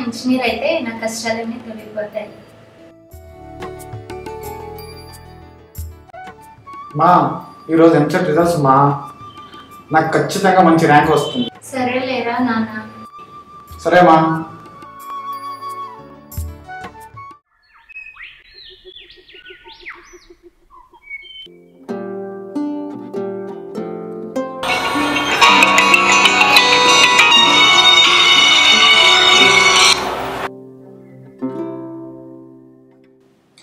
Engineer అయితే నా కష్టాలన్నీ తొలగిపోతాయి. మా ఈరోజు ఎంసెట్ రిజల్ట్స్ మా నాకు ఖచ్చితంగా మంచి ర్యాంక్ వస్తుంది. సరేలేరా నాన్న. సరే మా.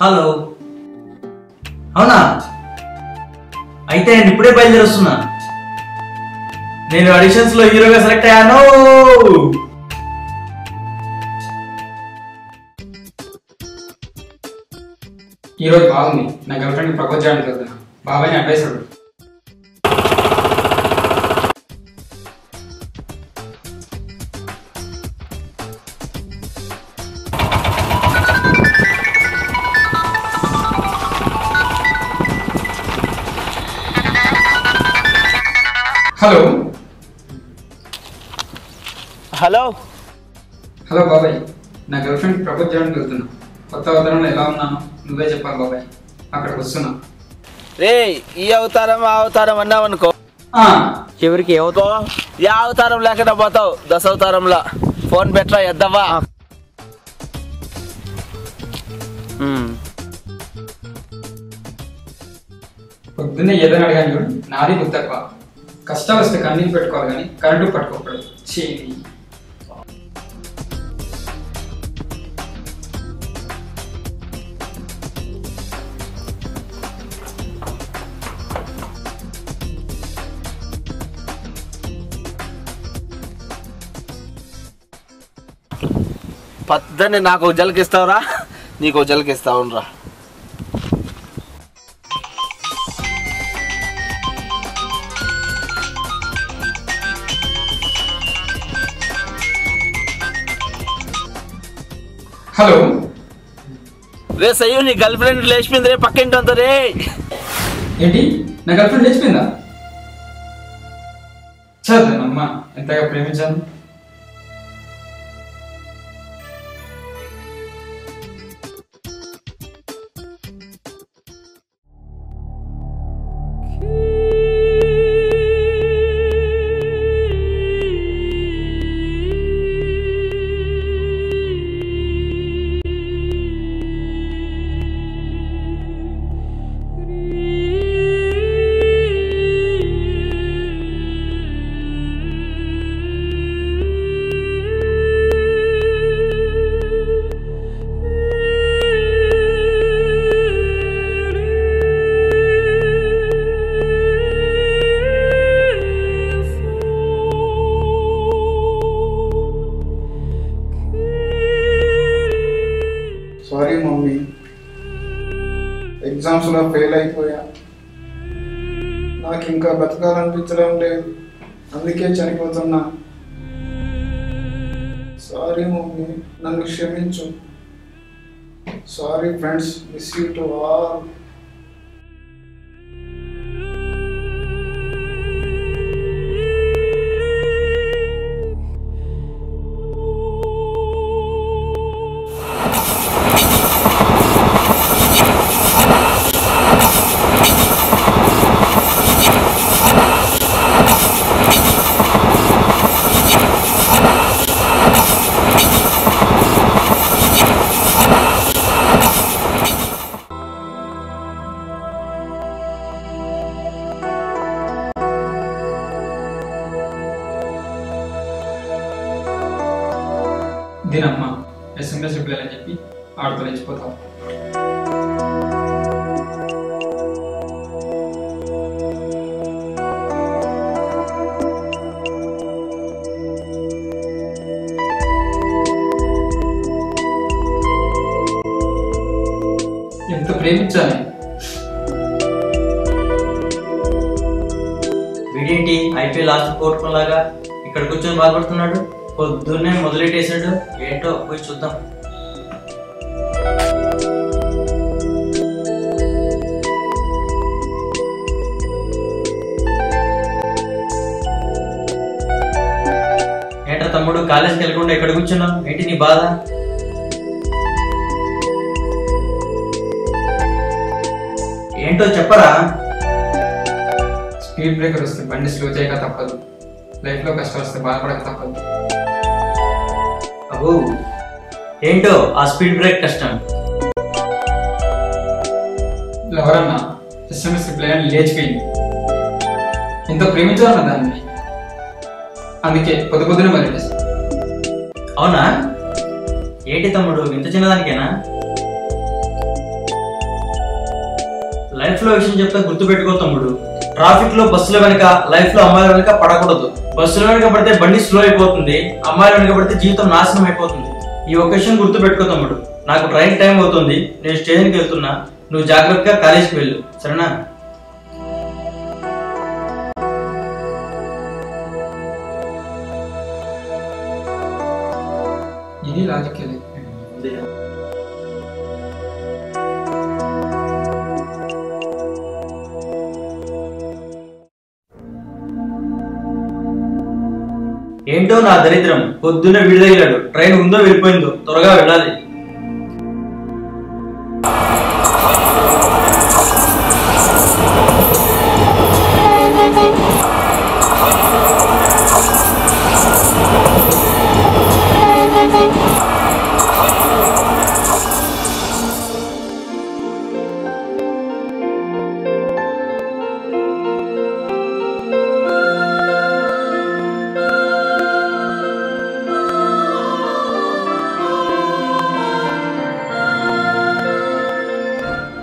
హలో, అవునా? అయితే నేను ఇప్పుడే బయలుదేరుస్తున్నా. నేను ఆడిషన్స్ లో హీరోగా సెలెక్ట్ అయ్యాను. ఈరోజు బాగుంది. నా గర్ల్ ఫ్రెండ్ ప్రపోజ్ చేయడానికి వెళ్తున్నా. బాబాయ్ని అడ్వైస్ అడుగు. హలో హలో హలో బాబాయ్, నా గర్ల్ ఫ్రెండ్ ప్రపోజ్ చేయడానికి వెళ్తున్నా. కొత్త అవతారంలో ఎలా ఉన్నాను నువ్వే చెప్పాలి బాబాయ్. అక్కడికి వస్తున్నా. రే, ఈ అవతారం ఆ అవతారం అన్నావు అనుకో, చివరికి ఏ అవతారం లేకుండా పోతావు. 10 అవతారంలో ఫోన్ పెట్టరా ఎద్దవా. పొద్దున్నే ఏదైనా అడిగాను చూడు, నాది బుద్ధి తక్కువ. కష్టాలు వస్తే కన్నీళ్ళు పెట్టుకోవాలి కానీ కరెంటు పట్టుకోకూడదు. చేయి పద్దని నాకు జలకిస్తావురా, నీకు జలకిస్తావునరా. హలో రే సయ్యూ, నీ గర్ల్ ఫ్రెండ్ లేచిపోయింది రే, పక్కింటి అంతా రే. ఏంటి, నా గర్ల్ ఫ్రెండ్ లేచిపోయిందా? చదువునమ్మా, ఎంతగా ప్రేమించాను. సారీ మమ్మీ, ఎగ్జామ్స్లో ఫెయిల్ అయిపోయా. నాకు ఇంకా బతకాలనిపించడం లేదు, అందుకే చనిపోతున్నా. సారీ మమ్మీ, నన్ను క్షమించు. Sorry friends, miss you to all. దీనమ్మా SMS రిప్లై అని చెప్పి ఆడుతూ లేచిపోతావు. ఎంత ప్రేమించాలి. వీడేంటి IPL లాస్ట్ కోరుకునేలాగా ఇక్కడ కూర్చొని బాధపడుతున్నాడు? పొద్దున్నే మొదలెట్టేశాడు. ఏంటో పోయి చూద్దాం. ఏంటో తమ్ముడు కాలేజ్కి వెళ్ళకుండా ఎక్కడ కూర్చున్నావు? ఏంటి నీ బాధ? ఏంటో చెప్పరా? స్పీడ్ బ్రేకర్ వస్తే బండి స్లో చేయక తప్పదు. లైఫ్లో కష్టం వస్తే బాధపడక తప్పదు. అబ్బో, ఏంటో ఆ స్పీడ్ బ్రేక్ కష్టం? ఎవరన్నా ఎస్ఎంఎస్ రిప్లై అని లేచిపోయింది. ఎంతో ప్రేమించాలన్న దాన్ని, అందుకే పొద్దునే మరి. అవునా? ఏంటి తమ్ముడు ఇంత చిన్నదానికేనా? లైఫ్ లో విషయం చెప్తే గుర్తు పెట్టుకో తమ్ముడు. ట్రాఫిక్ లో బస్సుల వెనక, లైఫ్ లో అమ్మాయిల వెనక పడకూడదు. బస్సుల వెనక పడితే బండి స్లో అయిపోతుంది, అమ్మాయిల వెనక పడితే జీవితం నాశనం అయిపోతుంది. ఈ ఒక్క విషయం గుర్తు పెట్టుకో తమ్ముడు. నాకు ట్రైన్ టైం అవుతుంది, నేను స్టేషన్కి వెళ్తున్నా. నువ్వు జాగ్రత్తగా కాలేజీకి వెళ్ళు, సరేనా? ఇది లాజిక్. ఏంటో నా దరిద్రం, పొద్దున్నే విడుదలయ్యాడు. ట్రైన్ ఉందో వెళ్ళిపోయిందో, త్వరగా వెళ్ళాలి.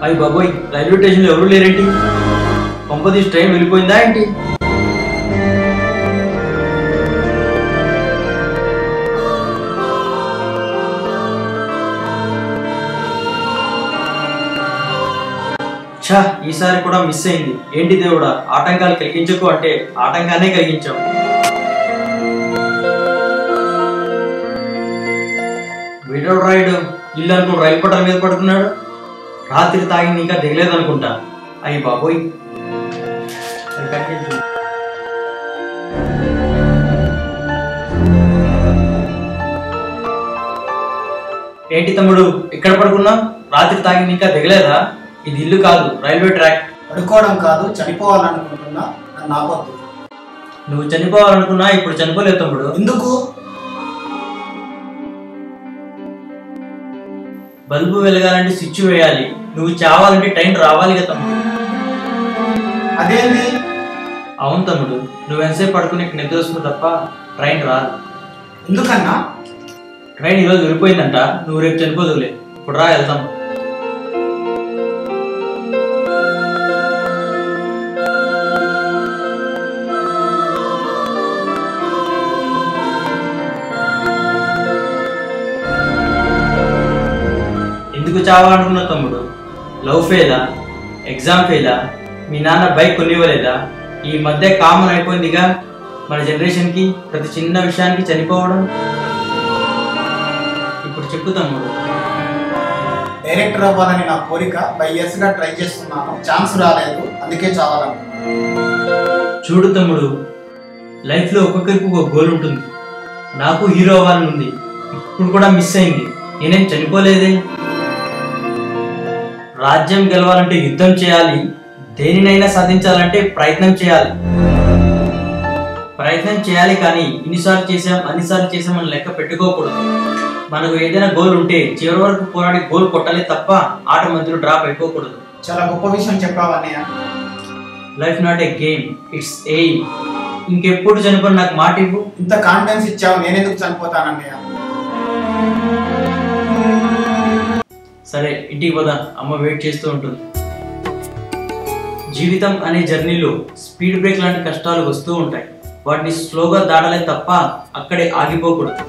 అయ్యి బాబోయ్, రైల్వే స్టేషన్ లో ఎవరు లేరేంటి? పంపదీసి ట్రైన్ వెళ్ళిపోయిందా ఏంటి? ఛా, ఈసారి కూడా మిస్ అయింది. ఏంటి దేవుడా, ఆటంకాలు కలిగించకు అంటే ఆటంకానే కలిగించావు. వీడో రాయుడు ఇల్లు అనుకుని రైలు పట్టాల మీద పడుకున్నాడు. రాత్రి తాగి ఇంకా దిగలేదు అనుకుంటా. అయ్యి బాబోయ్. ఏంటి తమ్ముడు ఇక్కడ పడుకున్నా? రాత్రి తాగి ఇంకా దిగలేదా? ఇది ఇల్లు కాదు, రైల్వే ట్రాక్. పడుకోవడం కాదు, చనిపోవాలనుకుంటున్నా. నన్ను ఆపొద్దు. నువ్వు చనిపోవాలనుకున్నా ఇప్పుడు చనిపోలేదు తమ్ముడు. ఎందుకు? బల్బు వెలగాలంటే స్విచ్ వేయాలి. నువ్వు చావాలంటే ట్రైన్ రావాలి కదా తమ్ముడు. అదేంటి? అవును తమ్ముడు, నువ్వు ఎంతసేపు పడుకుని నిద్ర వస్తుంది తప్ప ట్రైన్ రాదు. ఎందుకన్నా? ట్రైన్ ఈరోజు వెళ్ళిపోయిందంట, నువ్వు రేపు చనిపోదులే. ఇప్పుడు రా, వెళ్తాం. ఎందుకు చావాలనుకున్నావు తమ్ముడు? లవ్ ఫెయిలా? ఎగ్జామ్ ఫెయిలా? మీ నాన్న బైక్ కొనివ్వలేదా? ఈ మధ్య కామన్ అయిపోయిందిగా మన జనరేషన్కి, ప్రతి చిన్న విషయానికి చనిపోవడం. ఇప్పుడు చెప్పు తమ్ముడు. డైరెక్టర్ అవ్వాలని నా కోరిక. 5 years గా ట్రై చేస్తున్నాను, ఛాన్స్ రాలేదు, అందుకే చావాలనుకున్నాను. చూడు తమ్ముడు, లైఫ్లో ఒక్కొక్కరికి ఒక గోల్ ఉంటుంది. నాకు హీరో అవ్వాలని ఉంది, ఇప్పుడు కూడా మిస్ అయింది. నేనేం చనిపోలేదే. రాజ్యం గెలవాలంటే యుద్ధం చేయాలి, దేనినైనా సాధించాలంటే ప్రయత్నం చేయాలి. ప్రయత్నం చేయాలి కానీ ఇన్నిసార్లు చేసాం అన్నిసార్లు చేసామని లెక్క పెట్టుకోకూడదు. మనకు ఏదైనా గోల్ ఉంటే చివరి వరకు పోరాడి గోల్ కొట్టాలి తప్ప ఆట మధ్యలో డ్రాప్ అయిపోకూడదు. చాలా గొప్ప విషయం చెప్పావన్నయ్య. Life not a game, it's aim. ఇంకెప్పుడు చనిపోయి నాకు మాట ఇవ్వు. ఇంత కాన్ఫిడెన్స్ ఇచ్చావు, నేనెందుకు చనిపోతానన్నయ్య? సరే, ఇంటికి పోదా, అమ్మ వెయిట్ చేస్తూ ఉంటుంది. జీవితం అనే జర్నీలో స్పీడ్ బ్రేక్ లాంటి కష్టాలు వస్తూ ఉంటాయి. వాటిని స్లోగా దాటాలే తప్ప అక్కడే ఆగిపోకూడదు.